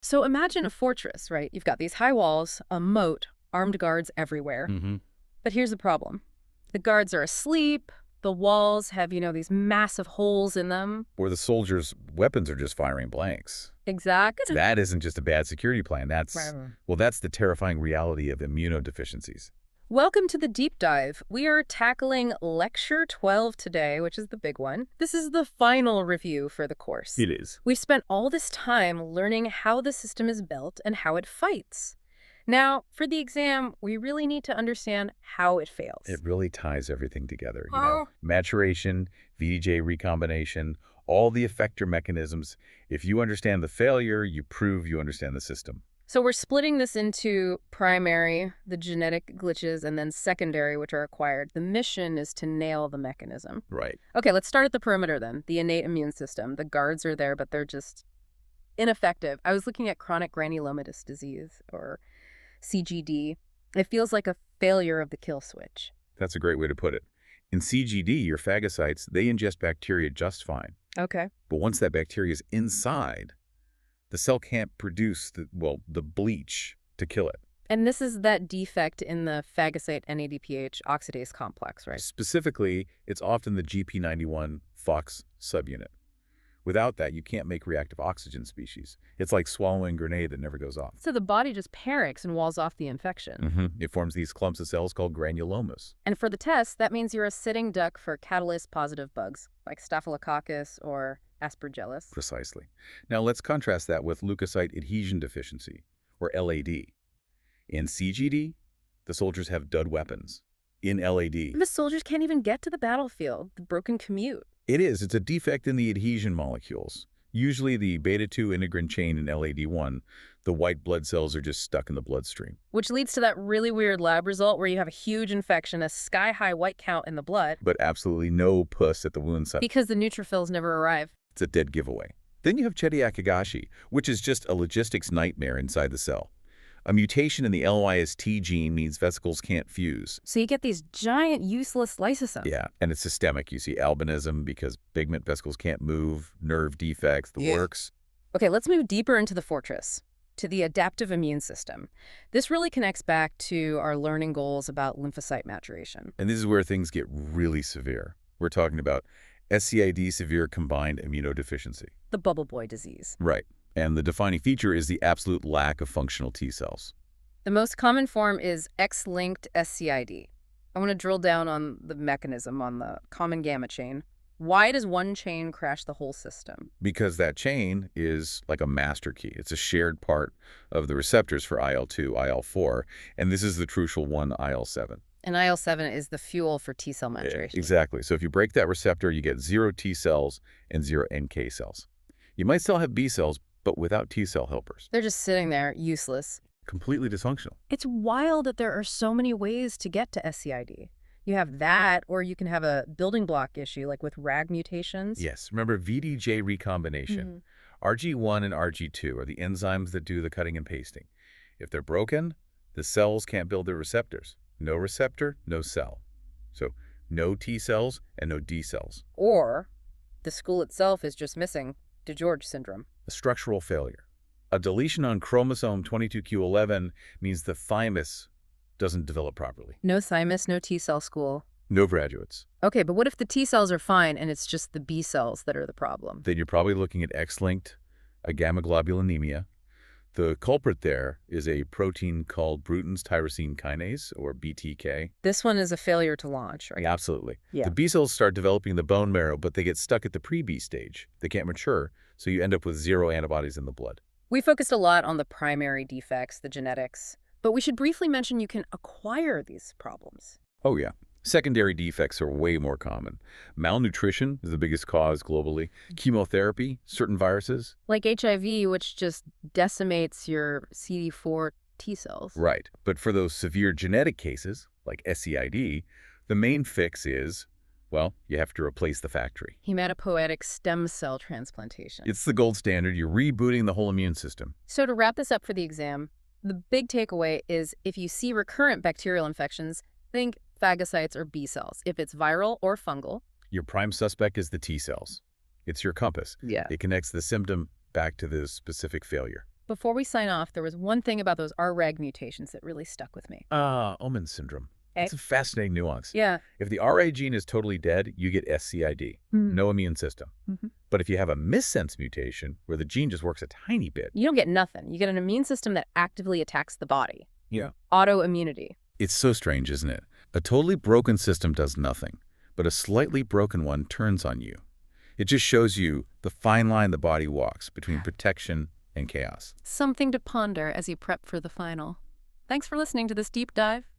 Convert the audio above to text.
So imagine a fortress, right? You've got these high walls, a moat, armed guards everywhere. Mm-hmm. But here's the problem. The guards are asleep. The walls have, these massive holes in them. Or the soldiers' weapons are just firing blanks. Exactly. That isn't just a bad security plan. Right. That's the terrifying reality of immunodeficiencies. Welcome to the deep dive. We are tackling Lecture 12 today, which is the big one. This is the final review for the course. It is. We've spent all this time learning how the system is built and how it fights. Now, for the exam, we really need to understand how it fails. It really ties everything together. Oh. Maturation, VDJ recombination, all the effector mechanisms. If you understand the failure, you prove you understand the system. So we're splitting this into primary, the genetic glitches, and then secondary, which are acquired. The mission is to nail the mechanism. Right. Okay, let's start at the perimeter then, the innate immune system. The guards are there, but they're just ineffective. I was looking at chronic granulomatous disease, or CGD. It feels like a failure of the kill switch. That's a great way to put it. In CGD, your phagocytes, they ingest bacteria just fine. Okay. But once that bacteria is inside, the cell can't produce the bleach to kill it. And this is that defect in the phagocyte NADPH oxidase complex, right? Specifically, it's often the GP91 FOX subunit. Without that, you can't make reactive oxygen species. It's like swallowing a grenade that never goes off. So the body just panics and walls off the infection. It forms these clumps of cells called granulomas. And for the test, that means you're a sitting duck for catalyst-positive bugs, like Staphylococcus or Aspergillus. Precisely. Now let's contrast that with leukocyte adhesion deficiency, or LAD. In CGD, the soldiers have dud weapons. In LAD, The soldiers can't even get to the battlefield, the broken commute. it's a defect in the adhesion molecules. Usually the beta-2 integrin chain in LAD1, the white blood cells are just stuck in the bloodstream. Which leads to that really weird lab result where you have a huge infection, a sky-high white count in the blood. But absolutely no pus at the wound site. Because the neutrophils never arrive. It's a dead giveaway. Then you have Chediakagashi, which is just a logistics nightmare inside the cell. A mutation in the LYST gene means vesicles can't fuse. So you get these giant useless lysosomes. Yeah, and it's systemic. You see albinism because pigment vesicles can't move, nerve defects, the works. Okay, let's move deeper into the fortress, to the adaptive immune system. This really connects back to our learning goals about lymphocyte maturation. And this is where things get really severe. We're talking about SCID severe combined immunodeficiency. The bubble boy disease. Right. And the defining feature is the absolute lack of functional T cells. The most common form is X-linked SCID. I want to drill down on the mechanism, on the common gamma chain. Why does one chain crash the whole system? Because that chain is like a master key. It's a shared part of the receptors for IL-2, IL-4, and this is the crucial one, IL-7. And IL-7 is the fuel for T-cell maturation. Exactly. So if you break that receptor, you get 0 T cells and 0 NK cells. You might still have B cells, but without T-cell helpers. They're just sitting there, useless. Completely dysfunctional. It's wild that there are so many ways to get to SCID. You have that, or you can have a building block issue, like with RAG mutations. Yes. Remember VDJ recombination. RG1 and RG2 are the enzymes that do the cutting and pasting. If they're broken, the cells can't build their receptors. No receptor, no cell. So no T cells and no D cells. Or the school itself is just missing DeGeorge syndrome. A structural failure. A deletion on chromosome 22q11 means the thymus doesn't develop properly. No thymus, no T-cell school. No graduates. Okay, but what if the T-cells are fine and it's just the B-cells that are the problem? Then you're probably looking at X-linked, a gamma-globulinemia. The culprit there is a protein called Bruton's tyrosine kinase, or BTK. This one is a failure to launch, right? Absolutely. Yeah. The B cells start developing the bone marrow, but they get stuck at the pre-B stage. They can't mature, so you end up with 0 antibodies in the blood. We focused a lot on the primary defects, the genetics, but we should briefly mention you can acquire these problems. Oh, yeah. Secondary defects are way more common. Malnutrition is the biggest cause globally. Chemotherapy, certain viruses. Like HIV, which just decimates your CD4 T cells. Right. But for those severe genetic cases, like SCID, the main fix is, well, you have to replace the factory. Hematopoietic stem cell transplantation. It's the gold standard. You're rebooting the whole immune system. So to wrap this up for the exam, the big takeaway is if you see recurrent bacterial infections, think phagocytes or B cells. If it's viral or fungal, Your prime suspect is the T cells. It's your compass. Yeah. It connects the symptom back to the specific failure. before we sign off, there was one thing about those RREG mutations that really stuck with me. Omen syndrome. Eh? It's a fascinating nuance. Yeah. If the RA gene is totally dead, you get SCID, no immune system. But if you have a missense mutation, where the gene just works a tiny bit, You don't get nothing. You get an immune system that actively attacks the body. yeah, Autoimmunity. it's so strange, isn't it? A totally broken system does nothing, but a slightly broken one turns on you. It just shows you the fine line the body walks between protection and chaos. Something to ponder as you prep for the final. Thanks for listening to this deep dive.